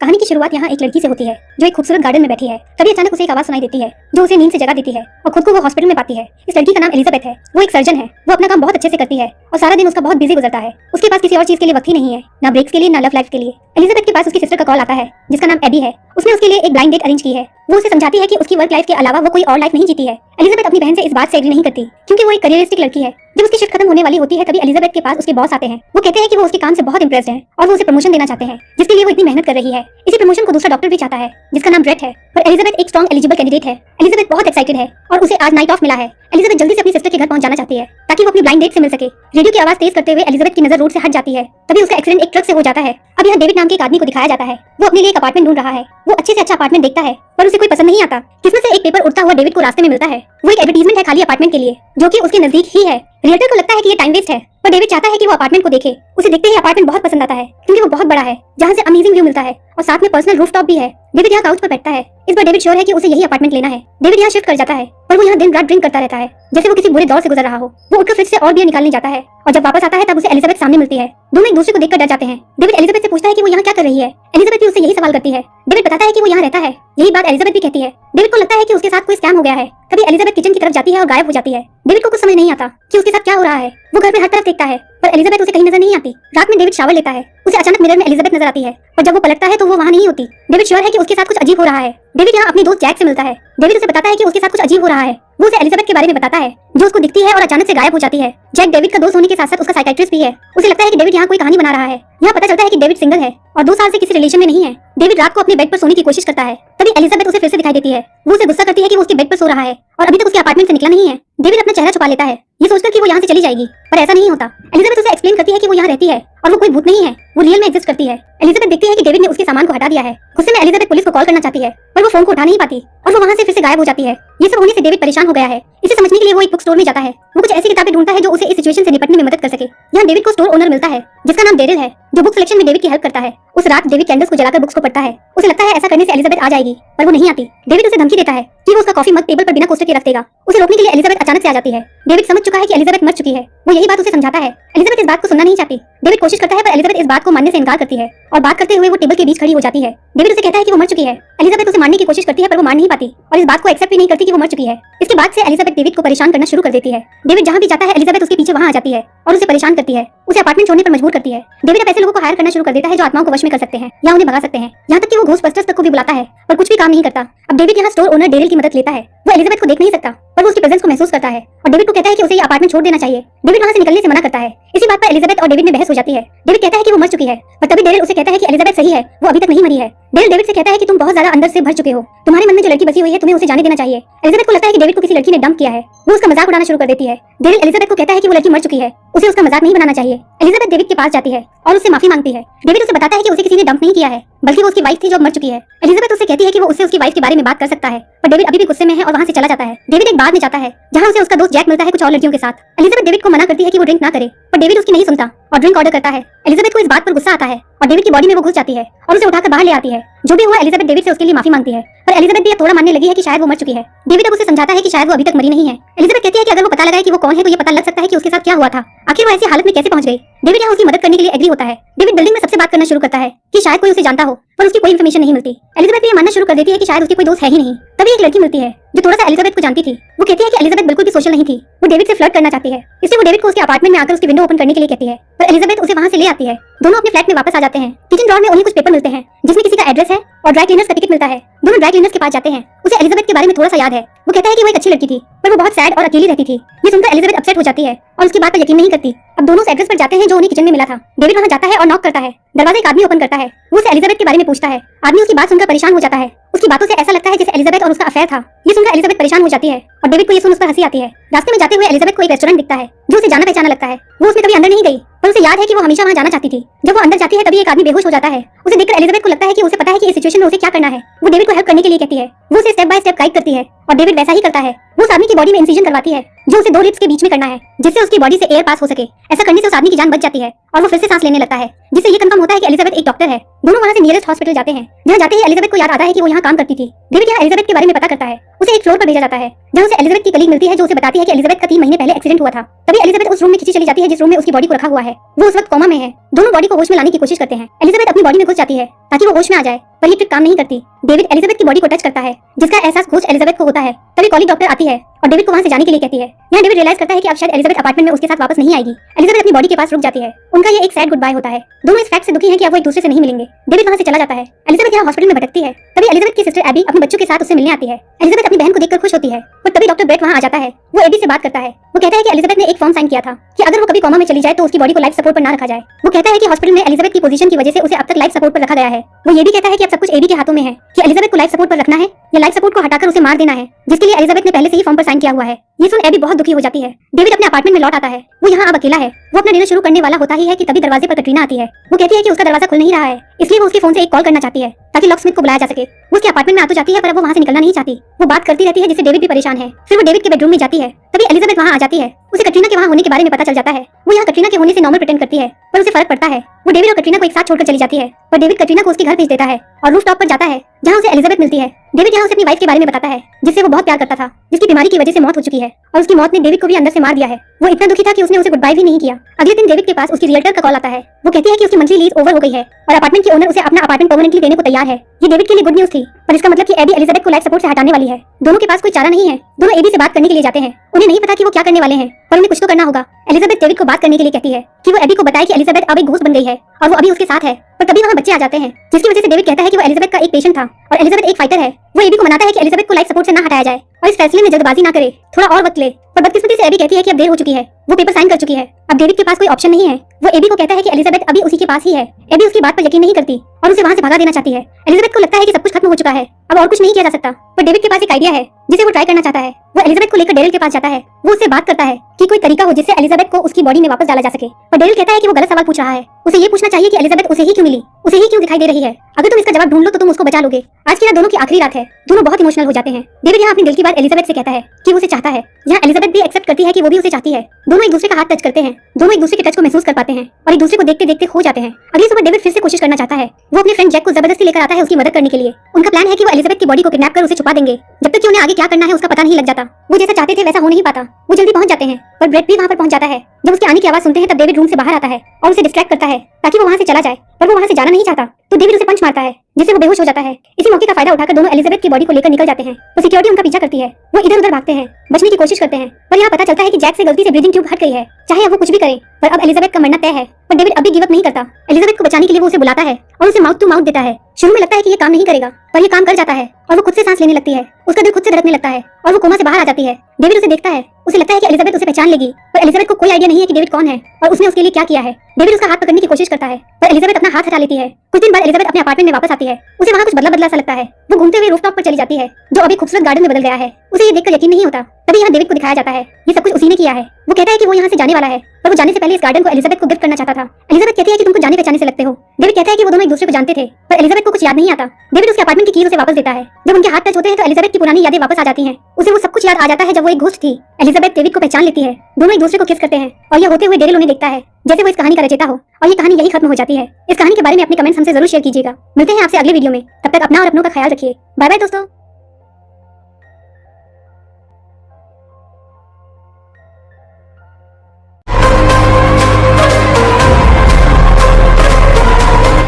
कहानी की शुरुआत यहाँ एक लड़की से होती है जो एक खूबसूरत गार्डन में बैठी है। तभी अचानक उसे एक आवाज सुनाई देती है जो उसे नींद से जगा देती है और खुद को वो हॉस्पिटल में पाती है। इस लड़की का नाम एलिजाबेथ है। वो एक सर्जन है। वो अपना काम बहुत अच्छे से करती है और सारा दिन उसका बहुत बिजी गुजरता है। उसके पास किसी और चीज के लिए वक्त ही नहीं है, ना ब्रेक्स के लिए ना लव लाइफ के लिए। एलिजाबेथ के पास उसकी सिस्टर का कॉल आता है जिसका नाम एबी है। उसने उसके लिए एक ब्लाइंड डेट अरेंज की है। वो उसे समझाती है कि उसकी वर्क लाइफ के अलावा वो कोई और लाइफ नहीं जीती है। एलिजाबेथ अपनी बहन से इस बात से एग्री नहीं करती क्योंकि वो एक करियरिस्टिक लड़की है। जब उसकी शिफ्ट खत्म होने वाली होती है तभी एलिजाबेथ के पास उसके बॉस आते हैं। वो कहते हैं कि वो उसके काम से बहुत इंप्रेस्ड हैं और वो उसे प्रमोशन देना चाहते हैं जिसके लिए वो इतनी मेहनत कर रही है। इसी प्रमोशन को दूसरा डॉक्टर भी चाहता है जिसका नाम ब्रेट है, पर एलिजाबेथ एक स्ट्रॉन्ग एलिजिबल कैंडिडेट है। एलिजाबेथ बहुत एक्साइटेड है और उसे आज नाइट ऑफ मिला है। एलिजाबेथ जल्दी से अपनी सिस्टर के घर पहुंच जाना चाहती है ताकि वो अपनी ब्लाइंड डेट से मिल सके। रेडियो की आवाज तेज करते हुए एलिजाबेथ की नजर रोड से हट जाती है। तभी उसका एक्सीडेंट एक ट्रक से हो जाता है। अब यहाँ डेविड नाम के एक आदमी को दिखाया जाता है। वो अपने लिए एक अपार्टमेंट ढूंढ रहा है। वो अच्छे से अच्छा अपार्टमेंट देखता है पर उसे कोई पसंद नहीं आता। जिसमें से एक पेपर उड़ता हुआ डेविड को रास्ते में मिलता है। वो एक एडवर्टाइजमेंट है खाली अपार्टमेंट के लिए जो कि उसके नजदीक ही है। रियल्टर को लगता है कि ये टाइम वेस्ट है पर डेविड चाहता है कि वो अपार्टमेंट को देखे। उसे देखते ही अपार्टमेंट बहुत पसंद आता है क्योंकि वो बहुत बड़ा है जहाँ से अमेजिंग व्यू मिलता है और साथ में पर्सनल रूफटॉप भी है। डेविड यहाँ काउच पर बैठता है। इस बार डेविड श्योर है कि उसे यही अपार्टमेंट लेना है। डेविड यहाँ शिफ्ट कर जाता है पर वो यहाँ दिन रात ड्रिंक करता रहता है जैसे वो किसी बुरे दौर से गुजर रहा हो। वो उठकर फ्रिज से और बियर निकालने जाता है और जब वापस आता है तब उसे एलिजाबेथ सामने मिलती है। दोनों एक दूसरे को देखकर डर जाते हैं। डेविड एलिजाबेथ से पूछता है कि वो यहाँ क्या कर रही है। एलिजाबेथ भी उससे यही सवाल करती है। डेविड बताता है कि वो यहाँ रहता है। यही बात एलिजाबेथ भी कहती है। डेविड को लगता है कि उसके साथ कोई स्कैम हो गया है। तभी एलिजाबेथ किचन की तरफ जाती है और गायब हो जाती है। डेविड को कुछ समझ नहीं आता कि उसके साथ क्या हो रहा है। वो घर में हर तरफ देखता है पर एलिजाबेथ उसे कहीं नजर नहीं आती। रात में डेविड शावर लेता है। उसे अचानक मिरर में एलिजाबेथ नजर आती है और जब वो पलटता है तो वो वहाँ नहीं होती। डेविड श्योर है कि उसके साथ कुछ अजीब हो रहा है। डेविड यहाँ अपनी दोस्त जैक से मिलता है। डेविड उसे बताता है कि उसके साथ कुछ अजीब हो रहा है। वो उसे एलिजाबेथ के बारे में बताता है जो उसको दिखती है और अचानक से गायब हो जाती है। जैक डेविड का दोस्त होने के साथ साथ उसका साइकियाट्रिस्ट भी है। उसे लगता है कि डेविड यहाँ कोई कहानी बना रहा है। यहाँ पता चलता है कि डेविड सिंगल है और 2 साल से किसी रिलेशन में नहीं है। डेविड रात को अपने बेड पर सोने की कोशिश करता है। तभी एलिजाबेथ उसे फिर से दिखाई देती है। वो उसे गुस्सा करती है कि वो उसके बेड पर सो रहा है और अभी तक उसके अपार्टमेंट से निकला नहीं है। डेविड अपना चेहरा छुपा लेता है ये सोचकर कि वो यहाँ से चली जाएगी पर ऐसा नहीं होता। एलिजाबेथ उसे एक्सप्लेन करती है कि वो यहाँ रहती है और वो कोई भूत नहीं है, वो रियल में एग्जिस्ट करती है। एलिजाबेथ देखती है कि डेविड ने उसके सामान को हटा दिया है। गुस्से में एलिजाबेथ पुलिस को कॉल करना चाहती है पर वो फोन को उठा नहीं पाती और वो वहाँ से फिर से गायब हो जाती है। ये सब होने से डेविड परेशान हो गया है। इसे समझने के लिए वो एक बुक स्टोर में जाता है। वो कुछ ऐसी किताबें ढूंढता है जो उसे इस सिचुएशन से निपटने में मदद कर सके। यहाँ डेविड को स्टोर ओनर मिलता है जिसका नाम डेरिल है जो बुक सिलेक्शन में डेविड की हेल्प करता है। उस रात डेविड कैंडल्स को जलाकर बुक्स को पढ़ता है। उसे लगता है ऐसा करने से एलिजाबेथ आ जाएगी पर वो नहीं आती। डेविड उसे धमकी देता है कि वो उसका कॉफी मग टेबल पर बिना कोस्टर के रख देगा। उसे रोकने के लिए एलिजाबेथ अचानक से आ जाती है। डेविड समझ चुका है कि एलिजाबेथ मर चुकी है। वो यही बात उसे समझाता है। एलिजाबेथ इस बात को सुनना नहीं चाहती। डेविड कोशिश करता है पर एलिजाबेथ इस बात को मानने से इनकार करती है और बात करते हुए वो टेबल के बीच खड़ी हो जाती है। डेविड उसे कहता है कि वो मर चुकी है। एलिजाबेथ उसे मारने की कोशिश करती है पर वो मान नहीं पाती और इस बात को एक्सेप्ट भी नहीं करती कि वो मर चुकी है। इसके बाद से एलिजाबेथ डेविड को परेशान करना शुरू कर देती है। डेविड जहाँ भी जाता है एलिजाबेथ उसके पीछे वहाँ आ जाती है और उसे परेशान करती है। उसे अपार्टमेंट छोड़ने पर मजबूर करती है। डेविड अब ऐसे लोगों को हायर करना शुरू कर देता है जो आत्माओं को वश में कर सकते हैं या उन्हें भगा सकते हैं। यहाँ तक कि वो घोस्टबस्टर्स तक को भी बुलाता है पर कुछ भी काम नहीं करता। अब डेविड यहाँ स्टोर ओनर डेरिल की मदद लेता है। वो एलिजाबेथ को देख नहीं सकता पर वो उसकी प्रेजेंस को महसूस करता है और डेविड को कहता है कि उसे ये अपार्टमेंट छोड़ देना चाहिए। डेविड वहाँ से निकलने से मना करता है। इसी बात पर एलिजाबेथ और डेविड में बहस हो जाती है। डेविड कहता है कि वो मर चुकी है पर तभी डेरिल उसे कहता है कि एलिजाबेथ सही है, वो अभी तक नहीं मरी है। डेरिल डेविड से कहता है कि तुम बहुत ज्यादा अंदर से भर चुके हो, तुम्हारे मन में जो लड़की बसी हुई है तुम्हें उसे जाने देना चाहिए। एलिजाबेथ को लगता है कि डेविड को किसी लड़की ने डंप किया है। वो उसका मजाक उड़ाना शुरू कर देती है। डेरिल एलिजाबेथ को कहता है कि वो लड़की मर चुकी है, उसे उसका मजाक नहीं बनाना चाहिए। एलिजाबेथ डेविड के पास जाती है और उससे माफी मांगती है। डेविड उसे बताता है कि उसे किसी ने डंप नहीं किया है बल्कि वो उसकी वाइफ थी जो मर चुकी है। एलिजाबेथ उसे कहती है कि वो उससे उसकी वाइफ के बारे में बात कर सकता है पर डेविड अभी भी गुस्से में है और वहाँ से चला जाता है। डेविड एक बार में जाता है जहाँ उसे उसका दोस्त जैक मिलता है कुछ और लड़कियों के साथ। एलिजाबेथ डेविड को मना करती है कि वो ड्रिंक ना करे पर डेविड उसकी नहीं सुनता और ड्रिंक ऑर्डर करता है। एलिजाबेथ को इस बात पर गुस्सा आता है और डेविड की बॉडी में वो घुस जाती है और उसे उठाकर बाहर ले आती है। जो भी हुआ एलिजाबेथ डेविड से उसके लिए माफी मांगती है पर एलिजाबेथ भी अब थोड़ा मानने लगी है कि शायद वो मर चुकी है। डेविड अब उसे समझाता है कि शायद वो अभी तक मरी नहीं है। एलिजाबेथ कहती है कि अगर वो पता लगाए कि वो कौन है तो ये पता लग सकता है कि उसके साथ क्या हुआ था, आखिर वो ऐसी हालत में कैसे पहुंच गई। डेविड यहाँ उसकी मदद करने के लिए एग्री होता है। डेविड बिल्डिंग में सबसे बात करना शुरू करता है कि शायद कोई उसे जानता हो पर उसकी कोई इन्फॉर्मेशन नहीं मिलती। एलिजाबेथ भी ये मानना शुरू कर देती है कि शायद उसकी कोई दोस्त है ही नहीं। तभी एक लड़की मिलती है जो थोड़ा सा एलिजाबेथ को जानती थी। वो कहती है कि एलिजाबेथ बिल्कुल भी सोशल नहीं थी, वो डेविड से फ्लर्ट करना चाहती है। इसलिए वो डेविड को उसके अपार्टमेंट में आकर उसकी विंडो ओपन करने के लिए कहती है पर एलिजाबेथ उसे वहाँ से ले आती है। दोनों अपने फ्लैट में वापस आ जाते हैं। किचन ड्रॉर में उन्हें कुछ पेपर मिलते हैं जिसमें किसी का एड्रेस है और ड्राई क्लीनर्स का टिकट मिलता है। दोनों ड्राई क्लीनर्स के पास जाते हैं। उसे एलिजाबेथ के बारे में थोड़ा सा याद है। वो कहता है कि वो एक अच्छी लड़की थी पर वो बहुत सैड और अकेली रहती थी। ये सुनकर एलिजाबेथ अपसेट हो जाती है और उसकी बात पर यकीन नहीं करती। अब दोनों उस एड्रेस पर जाते हैं जो उन्हें किचन में मिला था। डेविड वहाँ जाता है और नॉक करता है। दरवाजा एक आदमी ओपन करता है। वो उसे एलिजाबेथ के बारे में पूछता है। आदमी उसकी बात सुनकर परेशान हो जाता है। उसकी बातों से ऐसा लगता है जैसे एलिजाबेथ और उसका अफेयर था। ये सुनकर एलिजाबेथ परेशान हो जाती है और डेविड को ये सुन उस पर हंसी आती है। रास्ते में जाते हुए एलिजाबेथ को एक रेस्टोरेंट दिखता है जो उसे जाना पहचाना लगता है। वो उसमें कभी अंदर नहीं गई पर उसे याद है कि वो हमेशा वहाँ जाना चाहती थी। जब वो अंदर जाती है तभी एक आदमी बेहोश हो जाता है। उसे देखकर एलिजाबेथ को लगता है कि उसे पता है कि इस सिचुएशन में उसे क्या करना है। वो डेविड को हेल्प करने के लिए कहती है। वो उसे स्टेप बाय स्टेप गाइड करती है और डेविड वैसा ही करता है। वो उस आदमी की बॉडी में इंसिजन करवाती है जो उसे 2 रिब्स के बीच में करना है जिससे उसकी बॉडी से एयर पास हो सके। ऐसा करने से उस आदमी की जान बच जाती है और वो फिर से सांस लेने लगता है जिससे ये कंफर्म होता है कि एलिजाबेथ एक डॉक्टर है। दोनों वहाँ से नियरेस्ट हॉस्पिटल जाते हैं। जहाँ जाते ही एलिजाबेथ को याद आता है कि वो यहाँ काम करती थी। डेविड यहाँ एलिजाबेथ के बारे में पता करता है। उसे एक फ्लोर पर भेजा जाता है जहाँ उसे एलिजाबेथ की कलीग मिलती है जो उसे बताती है कि एलिजाबेथ का 3 महीने पहले एक्सीडेंट हुआ था। तभी एलिजाबेथ उस रूम में खींची चली जाती है जिस रूम में उसकी बॉडी को रखा हुआ है। वो उस वक्त कोमा में है। दोनों बॉडी को होश में लाने की कोशिश करते हैं। एलिजाबेथ अपनी बॉडी में घुस जाती है ताकि वो होश में आ जाए, पर ये ट्रिक काम नहीं करती। डेविड एलिजाबेथ की बॉडी को टच करता है जिसका एहसास घोष एलिजाबेथ को होता है। तभी कॉलिग डॉक्टर आती है और डेविड को वहाँ से जाने के लिए कहती है। यहाँ डेविड रियलाइज करता है कि अब शायद एलिजाबेथ अपार्टमेंट में उसके साथ वापस नहीं आएगी। एलिजाबेथ अपनी बॉडी के पास रुक जाती है। उनका ये एक सैड गुड बाय होता है। दोनों इस फैक्ट से दुखी हैं कि अब वो एक दूसरे से नहीं मिलेंगे। डेविड वहाँ से चला जाता है। एलिजाबेथ यहाँ हॉस्पिटल में भटकती है। तभी एलिजाबेथ की सिस्टर एबी अपने बच्चों के साथ उससे मिलने आती है। एलिजाबेथ अपनी बहन को देखकर खुश होती है और तभी डॉक्टर ब्रेट वहाँ आ जाता है। वो एबी से बात करता है। वो कहता है कि एलिजाबेथ ने एक फॉर्म साइन किया था कि अगर वो कभी कोमा में चली जाए तो उसकी बॉडी को लाइफ सपोर्ट पर ना रखा जाए। वो कहता है कि हॉस्पिटल में एलिजाबेथ की पोजीशन की वजह से उसे अब तक लाइफ सपोर्ट पर रखा गया है। वो ये भी कहता है कि अब सब कुछ एबी के हाथों में है कि एलिजाबेथ को लाइफ सपोर्ट पर रखना है या लाइफ सपोर्ट को हटाकर उसे मार देना है, जिसके लिए एलिजाबेथ ने पहले से ही फॉर्म पर साइन किया हुआ है। ये सुन एबी बहुत दुखी हो जाती है। डेविड अपने अपार्टमेंट में लौट आता है। वो यहाँ अब अकेला है। वो अपना डिनर शुरू करने वाला होता ही है कि तभी दरवाजे पर कटरीना आती है। वो कहती है कि उसका दरवाजा खुल नहीं रहा है, इसलिए वो उसके फोन से एक कॉल करना चाहती है ताकि लॉक स्मिथ को बुलाया जा सके। वो उसके अपार्टमेंट में आ तो जाती है पर अब वो वहाँ से निकलना नहीं चाहती। वो बात करती रहती है जिससे डेविड भी परेशान है। फिर वो डेविड के बेडरूम में जाती है। तभी एलिजाबेथ वहाँ आ जाती है। उसे कटरीना के वहाँ होने के बारे में पता चल जाता है। वो यहाँ कटरीना के होने से नॉर्मल प्रिटेंड करती है पर उसे फर्क पड़ता है। वो डेविड और कटरीना को एक साथ छोड़कर चली जाती है पर डेविड कटरीना को उसके घर भेज देता है और रूफ टॉप पर जाता है जहाँ उसे एलिजाबेथ मिलती है। डेविड यहाँ उसे अपनी वाइफ के बारे में बताता है जिससे वो बहुत प्यार करता था, जिसकी बीमारी की वजह से मौत हो चुकी है और उसकी मौत ने डेविड को भी अंदर से मार दिया है। वो इतना दुखी था कि उसने उसे गुड बाय भी नहीं किया। अगले दिन डेविड के पास उसकी रियल्टर का कॉल आता है। वो कहती है कि उसकी मंथली लीज ओवर हो गई है और अपार्टमेंट के ओनर उसे अपना अपार्टमेंट परमानेंटली देने को तैयार है। ये डेविड के लिए गुड न्यूज थी पर इसका मतलब कि एबी एलिजाबेथ को लाइफ सपोर्ट से हटाने वाली है। दोनों के पास कोई चारा नहीं है। दोनों एबी से बात करने के लिए जाते हैं। उन्हें नहीं पता कि वो क्या करने वाले हैं पर उन्हें कुछ तो करना होगा। एलिजाबेथ डेविड को बात करने के लिए कहती है कि वो एबी को बताए कि एलिजाबेथ अब एक घोस्ट बन गई है और वो अभी उसके साथ है। पर तभी वहाँ बच्चे आ जाते हैं जिसकी वजह से डेविड कहता है कि वो एलिजाबेथ का एक पेशेंट था और एलिजाबेथ एक फाइटर है। वो एबी को मनाता है कि एलिजाबेथ को लाइफ सपोर्ट से ना हटाया जाए और इस फैसले में जल्दबाजी ना करे, थोड़ा और वक्त ले। पर बदकिस्मती से एबी कहती है कि अब देर हो चुकी है। वो पेपर साइन कर चुकी है। अब डेविड के पास कोई ऑप्शन नहीं है। वो एबी को कहता है कि एलिजाबेथ अभी उसी के पास ही है। एबी उसकी बात पर यकीन नहीं करती और उसे वहाँ से भगा देना चाहती है। एलिजाबेथ को लगता है कि सब कुछ खत्म हो चुका है, अब और कुछ नहीं किया जा सकता। पर डेविड के पास एक आइडिया है जिसे वो ट्राई करना चाहता है। वो एलिजाबेथ को लेकर डेरिल के पास जाता है। वो उससे बात करता है कि कोई तरीका हो जिससे एलिजाबेथ को उसकी बॉडी में वापस डाला जा सके। पर डेरिल कहता है कि वो गलत सवाल पूछ रहा है। उसे ये पूछना चाहिए कि एलिजाबेथ उसे ही क्यों मिली, उसे ही क्यों दिखाई दे रही है। अगर तुम इसका जवाब ढूंढ लो तो तुम उसको बचा लोगे। आज की रात दोनों की आखिरी रात है। दोनों बहुत इमोशनल हो जाते हैं। डेविड यहाँ अपने दिल की बात एलिजाबेथ से कहता है कि वो उसे चाहता है। यहाँ एलिजाबेथ भी एक्सेप्ट करती है कि वो भी उसे चाहती है। दोनों एक दूसरे का हाथ टच करते हैं। दोनों एक दूसरे के टच को महसूस कर पाते हैं और एक दूसरे को देखते देखते खो जाते हैं। अगली सुबह डेविड फिर से कोशिश करना चाहता है। वो अपने फ्रेंड जैक को जबरदस्ती लेकर आता है उसकी मदद करने के लिए। उनका प्लान है कि वो एलिजाबेथ की बॉडी को किडनैप कर उसे छुपा देंगे जब तक कि उन्हें आगे क्या करना है उसका पता नहीं लग जाता। वो जैसा चाहते थे वैसा हो नहीं पाता। वो जल्दी पहुंच जाते हैं पर ब्रेट भी वहाँ पर पहुंच जाता है। जब उसके आने की आवाज सुनते हैं तब डेविड रूम से बाहर आता है और उसे डिस्ट्रैक्ट करता है ताकि वो वहाँ से चला जाए, पर वो वहाँ से जाना नहीं चाहता। तो डेविड उसे पंच मारता है जिससे वो बेहोश हो जाता है। इसी मौके का फायदा उठाकर दोनों एलिजाबेथ की बॉडी को लेकर निकल जाते हैं। तो सिक्योरिटी उनका पीछा करती है। वो इधर उधर भागते हैं, बचने की कोशिश करते हैं पर यहाँ पता चलता है कि जैक से गलती से ब्रीदिंग ट्यूब हट गई है। चाहे अब वो कुछ भी करे पर अब एलिजाबेथ का मरना तय है। पर डेविड अभी गिव अप नहीं करता। एलिजाबेथ को बचाने के लिए वो उसे बुलाता है और उसे माउथ टू माउथ देता है। शुरू में लगता है कि ये काम नहीं करेगा पर ये काम कर जाता है और वो खुद से सांस लेने लगती है। उसका दिल खुद से धड़कने लगता है और वो कोमा से बाहर आ जाती है। डेविड उसे देखता है। उसे लगता है कि एलिजाबेथ उसे पहचान लेगी पर एलिजाबेथ को कोई आइडिया नहीं है कि डेविड कौन है और उसने उसके लिए क्या किया है। डेविड उसका हाथ पकड़ने की कोशिश करता है पर एलिजाबेथ अपना हाथ हटा लेती है। कुछ दिन बाद एलिजाबेथ अपने अपार्टमेंट में वापस आती है। उसे वहाँ कुछ बदला बदला सा लगता है। वो घूमते हुए रूफटॉप पर चली जाती है जो अभी खूबसूरत गार्डन में बदल गया है। उसे ये देखकर यकीन नहीं होता। तभी यहाँ डेविड को दिखाया जाता है ये सब कुछ उसी ने किया है। वो कहता है कि वो यहाँ से जाने वाला है पर वो जाने से पहले इस गार्डन को एलिजाबेथ को गिफ्ट करना चाहता था। एलिजाबेथ कहती है कि तुमको जाने पहचाने से लगते हो। डेविड कहता है कि वो दोनों एक दूसरे को जानते थे पर एलिजाबेथ को कुछ याद नहीं आता। डेविड उसके अपार्टमेंट की कीज उसे वापस देता है। जब उनके हाथ टच होते हैं तो एलिजाबेथ की पुरानी यादें वापस आ जाती हैं। उसे वो सब कुछ याद आ जाता है जब वो एक घोस्ट थी। एलिजाबेथ डेविड को पहचान लेती है। दोनों एक दूसरे को किस करते हैं और यह होते हुए डेरिल उन्हें देखता है जैसे वो इस कहानी का रचयिता हो और ये कहानी यही खत्म हो जाती है। इस कहानी के बारे में अपने कमेंट्स हमसे जरूर शेयर कीजिएगा। मिलते हैं आपसे अगले वीडियो में। तब तक अपना और अपनों का ख्याल रखिए। बाय बाय दोस्तों।